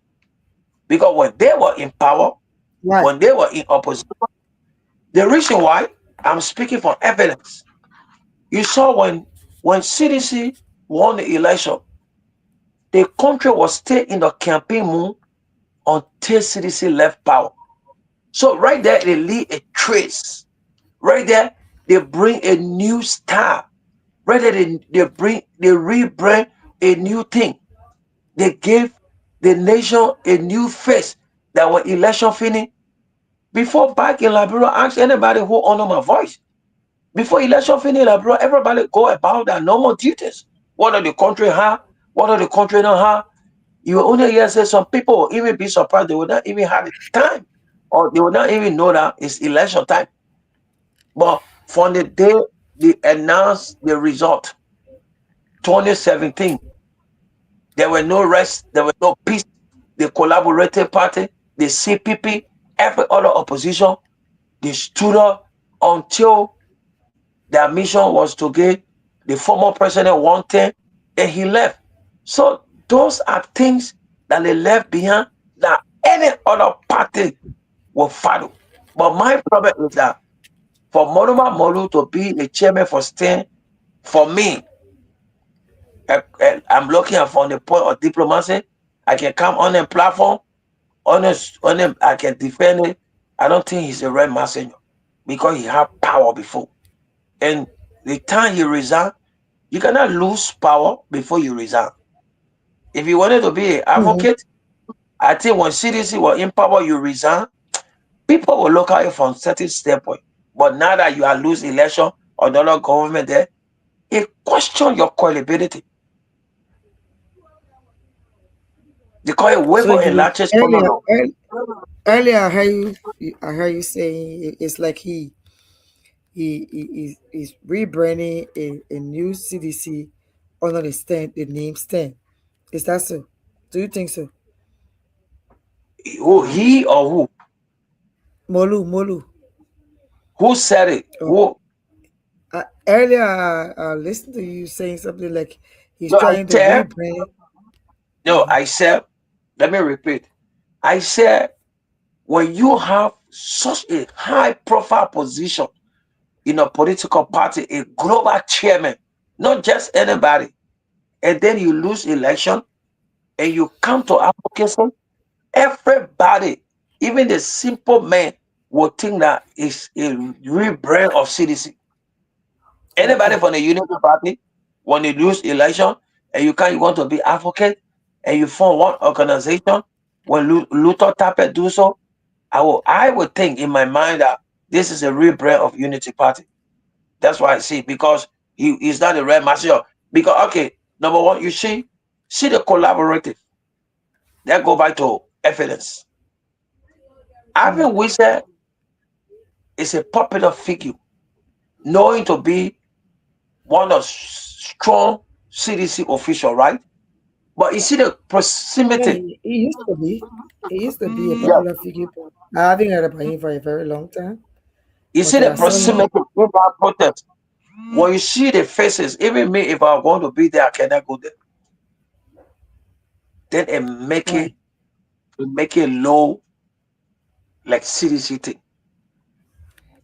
Because when they were in power, Why? when they were in opposition, the reason why I'm speaking from evidence, you saw when CDC won the election, the country was still in the campaign mood until CDC left power. So right there, they leave a trace. Right there, they bring a new star. Right there, they rebrand a new thing. They gave the nation a new face. That when election finished, before back in Liberia, ask anybody who honor my voice. Before election finish, Liberia, everybody go about their normal duties. What are the country have? What are the country not have? You will only hear say some people will even be surprised. They will not even have the time, or they will not even know that it's election time. But from the day they announced the result, 2017, there were no rest, there was no peace. The collaborative party, the CPP, every other opposition, they stood up until their mission was to get the former president one thing, and he left. So those are things that they left behind that any other party will follow. But my problem is that for Monoma Molu to be the chairman for STEM, for me, I'm looking at from the point of diplomacy. I can come on a platform, on him, I can defend it. I don't think he's a right messenger because he had power before. And the time he resigned, you cannot lose power before you resign. If you wanted to be an Mhm. advocate, I think when CDC was in power, you resign, people will look at it from certain standpoint. But now that you are lose election or the other government there, it question your credibility. They call it So waver and you latches earlier no. earlier I heard you saying it's like he is rebranding a new CDC under the name stand. Is that so? Do you think so? Who he or Molu. who said it? Oh, Who earlier I listened to you saying something like he's no I trying to said rebrand. no, I said, let me repeat. I said when you have such a high profile position in a political party, a global chairman, not just anybody, and then you lose election and you come to advocacy, everybody, even the simple man, will think that it's a real brand of CDC. Anybody Okay. from the Unity Party, when you lose election and you want to be advocate and you form one organization, when Luther Tappet do so, I would think in my mind that this is a real brand of Unity Party. That's why I see because he is not a red master. Because okay, number one, you see the collaborative. That go back to evidence. Mm. Ivan Wizard is a popular figure, knowing to be one of strong CDC official, right? But you see the Yeah, proximity. he used to be. He used to be a Yeah, popular figure, but I haven't heard about him for a very long time you see until the I saw him. proximity in that protest. When you see the faces, even me, if I want to be there, I cannot go there. Then Why? it make it low like CDC thing.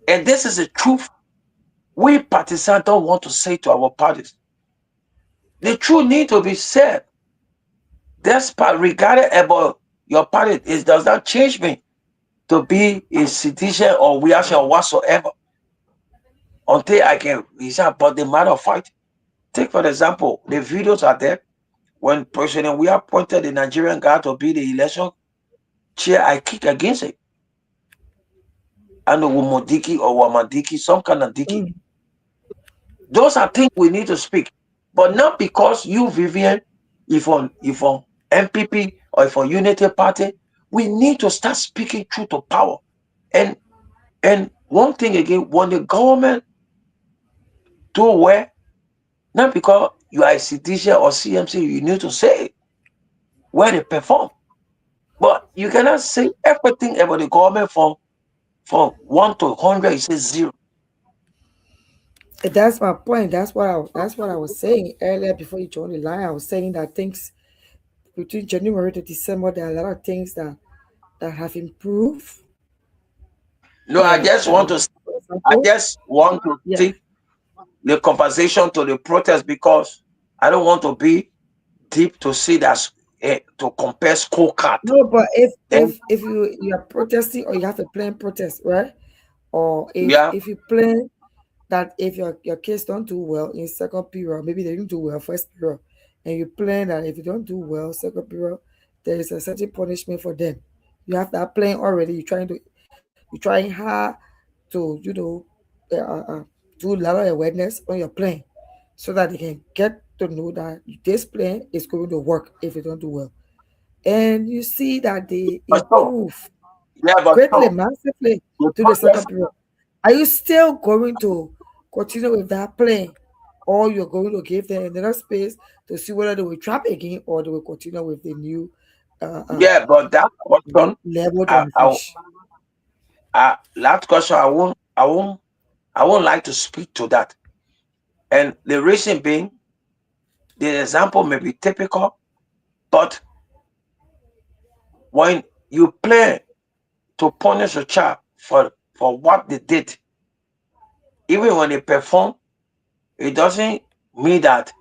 And this is the truth. We partisans don't want to say to our parties. The truth need to be said. Despite regardless about your party, it does not change me to be a citizen or reaction or whatsoever until I can resign. But the matter of fact, take for example, the videos are there when President we appointed the Nigerian guy to be the election chair. I kick against it. And the Wumodiki or Wamadiki, some kind of Diki. Mm. Those are things we need to speak. But not because you, Vivian, if on MPP or if on Unity Party, we need to start speaking truth to power. And and one thing again, when the government do well, not because you are a CDC or CMC, you need to say it, where they perform. But you cannot say everything about the government from From 1 to 100, you say zero. That's my point. That's what I was saying earlier before you joined the line. I was saying that things between January to December, there are a lot of things that have improved. No, I And just want to for I example, just want to yeah, take the conversation to the protest because I don't want to be deep to see that to compare scorecard. no, but if Then if if you are protesting or you have a planned protest, right? Or if yeah, if you plan that if your kids don't do well in second period, maybe they didn't do well first period, and you plan that if you don't do well second period, there is a certain punishment for them. You have that plan already. You're trying hard to do a lot of awareness on your plan, so that they can get to know that this plan is going to work if you don't do well, and you see that they but so improve yeah, but greatly, so massively the to the second protest. period. Are you still going to continue with that plan, or you're going to give them another space to see whether they will trap again or they will continue with the new uh, uh, Yeah, but that question, level I, and I, fish? that question, I won't like to speak to that. And the reason being, the example may be typical, but when you plan to punish a child for what they did, even when they perform, it doesn't mean that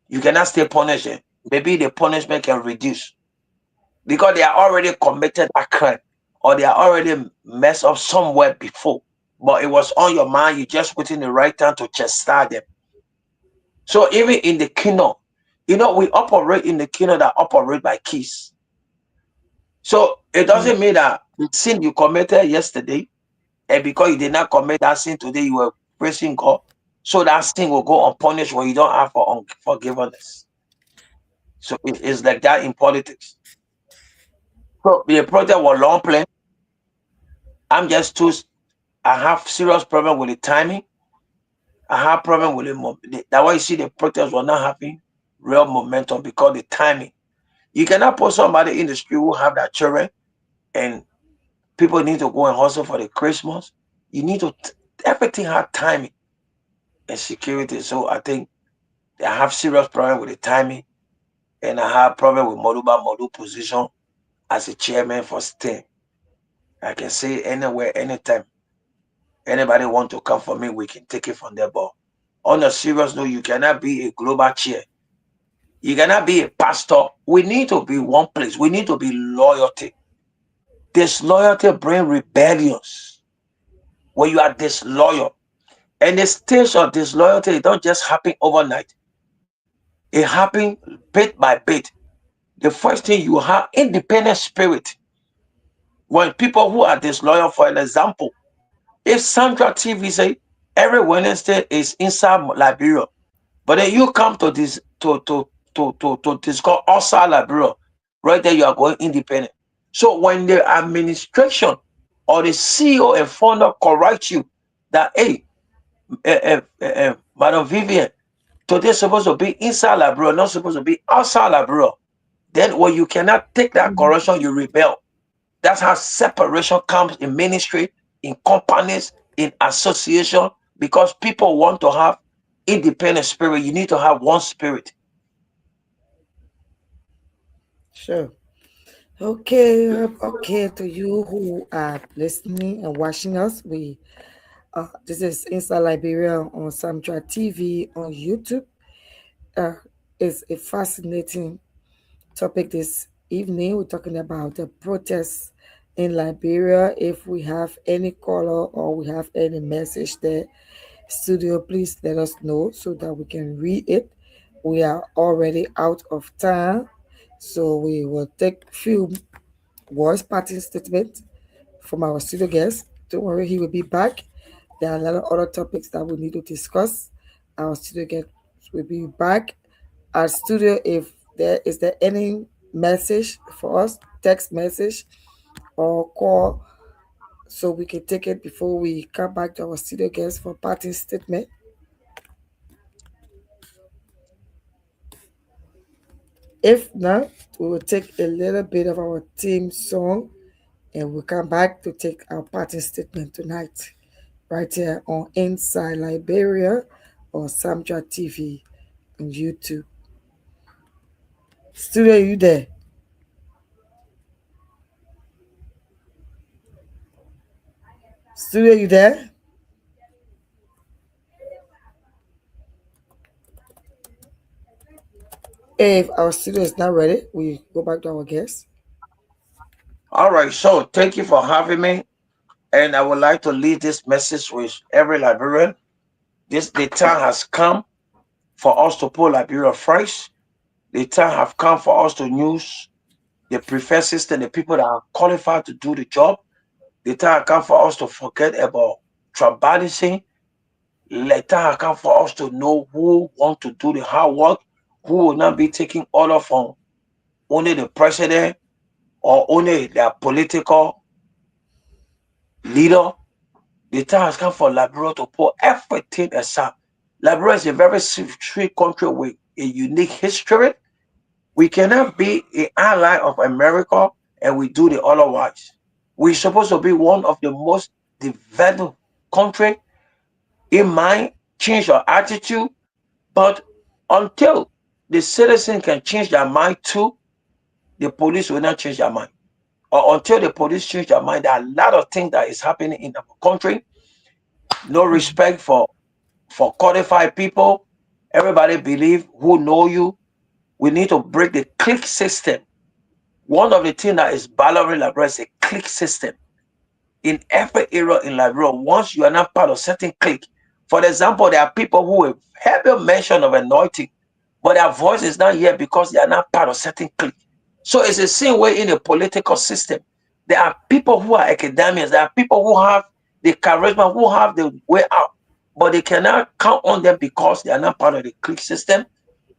you cannot still punish them. Maybe the punishment can reduce because they are already committed a crime or they are already messed up somewhere before. But it was on your mind, you just put in the right time to chastise them. So even in the kingdom, we operate in the kingdom that operate by keys. So it Mm. doesn't mean that the sin you committed yesterday, and because you did not commit that sin today, you were praising God. So that sin will go unpunished when you don't have for forgiveness. So it's like that in politics. So the project was long plan. I'm just too. I have serious problem with the timing. I have problem with That's why you see the protest was not having real momentum because the timing. You cannot put somebody in the street who have that children and people need to go and hustle for the Christmas. You need to everything have timing and security. So I think I have serious problem with the timing, and I have problem with Moduba Modu position as a chairman for STEM. I can say anywhere, anytime. Anybody want to come for me, we can take it from there. But on a serious note, you cannot be a global chair. You cannot be a pastor. We need to be one place. We need to be loyalty. Disloyalty bring rebellions. When you are disloyal, and the stage of disloyalty, it don't just happen overnight. It happen bit by bit. The first thing you have independent spirit. When people who are disloyal, for an example, if Sandra TV say every Wednesday is inside Liberia, but then you come to this to this called outside Liberia, right there you are going independent. So when the administration or the CEO and founder correct you that hey, Madam Vivian, today supposed to be inside Liberia, not supposed to be outside Liberia. Then when you cannot take that Mhm. correction, you rebel. That's how separation comes in ministry, in companies, in association, because people want to have independent spirit. You need to have one spirit. Sure. Okay, okay. To you who are listening and watching us, this is Inside Liberia on Samtra TV on YouTube. Uh, it's a fascinating topic this evening. We're talking about the protests in Liberia. If we have any color or we have any message there, studio, please let us know so that we can read it. We are already out of time, so we will take few voice parting statements from our studio guest. Don't worry, he will be back. There are a lot of other topics that we need to discuss. Our studio guest will be back. Our studio, if there any message for us, text message or call, so we can take it before we come back to our studio guest for parting statement. If not, we will take a little bit of our theme song And we'll come back to take our parting statement tonight, right here on Inside Liberia on Samdra TV and YouTube. Studio, you there? Studio, you there? If our studio is not ready, we go back to our guest. All right, so thank you for having me. And I would like to leave this message with every Liberian. The time has come for us to put Liberia first. The time have come for us to use the preferred system, the people that are qualified to do the job. The time has come for us to forget about tribalism. The time has come for us to know who want to do the hard work, who will not be taking order from only the president or only their political leader. The time has come for Liberia to put everything aside. Liberia is a very sweet country with a unique history. We cannot be an ally of America and we do the otherwise. We're supposed to be one of the most developed country. It might change our attitude, but until the citizen can change their mind too, the police will not change their mind. Or until the police change their mind, there are a lot of things that is happening in our country. No respect for qualified people. Everybody believe who know you. We need to break the clique system. One of the things that is bothering Liberia is a clique system. In every area in Liberia, once you are not part of certain clique, for example, there are people who have heavy mention of anointing, but their voice is not here because they are not part of certain clique. So it's the same way in the political system. There are people who are academics, there are people who have the charisma, who have the way out, but they cannot count on them because they are not part of the clique system.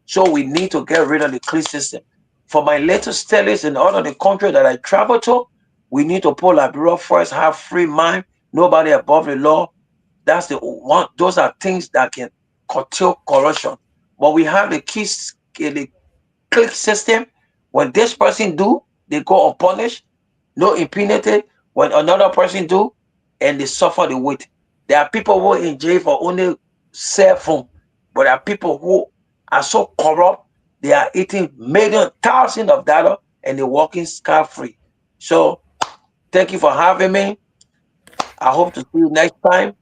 So we need to get rid of the clique system. For my latest studies in all of the country that I travel to, we need to put Liberia first, have free mind, nobody above the law. That's the one. Those are things that can curtail corruption. But we have the click system. When this person do, they go unpunished, no impunity. When another person do, and they suffer the weight. There are people who are in jail for only cell phone, but there are people who are so corrupt, they are eating million, thousands of dollars, and they're walking scot free. So thank you for having me. I hope to see you next time.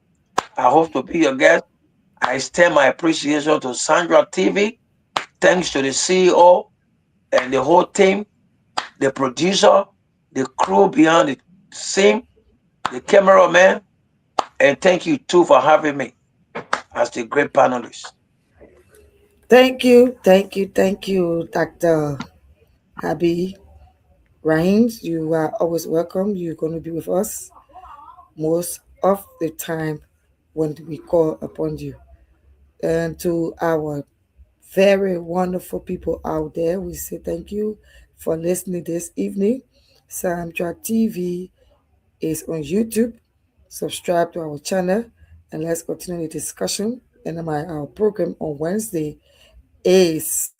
I hope to be your guest. I extend my appreciation to Sandra TV. Thanks to the CEO and the whole team, the producer, the crew behind the scene, the cameraman, and thank you too for having me as the great panelist. Thank you, Dr. Habi Rahims. You are always welcome. You're going to be with us most of the time when we call upon you. And to our very wonderful people out there, we say thank you for listening this evening. Soundtrack TV is on YouTube. Subscribe to our channel and let's continue the discussion. And our program on Wednesday is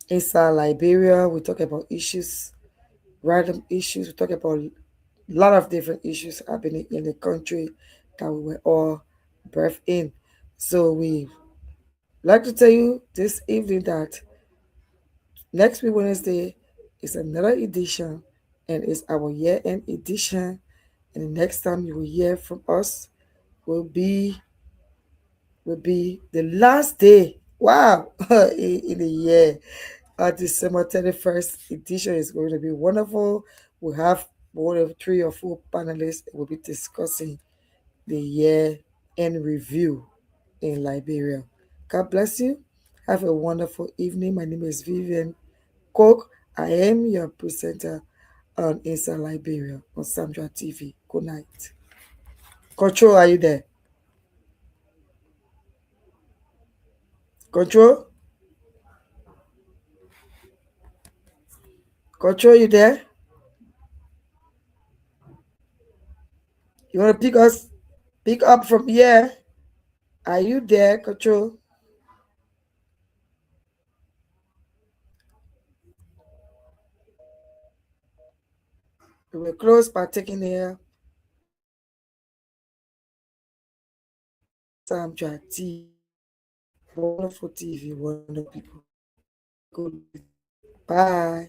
inside Liberia. We talk about issues, random issues. We talk about a lot of different issues happening in the country that we were all birthed in. So we like to tell you this evening that next week Wednesday is another edition and it's our year-end edition. And the next time you will hear from us will be the last day. Wow, in the year. December 31st edition is going to be wonderful. We have more than 3 or 4 panelists that will be discussing the year end review in Liberia. God bless you. Have a wonderful evening. My name is Vivian Cooke. I am your presenter on Inside Liberia on Sandra TV. Good night. Control, are you there? Control? Control, you there? You want to pick up from here? Are you there, Control? We will close by taking here Sandra TV. Wonderful TV, wonderful people. Good. Bye.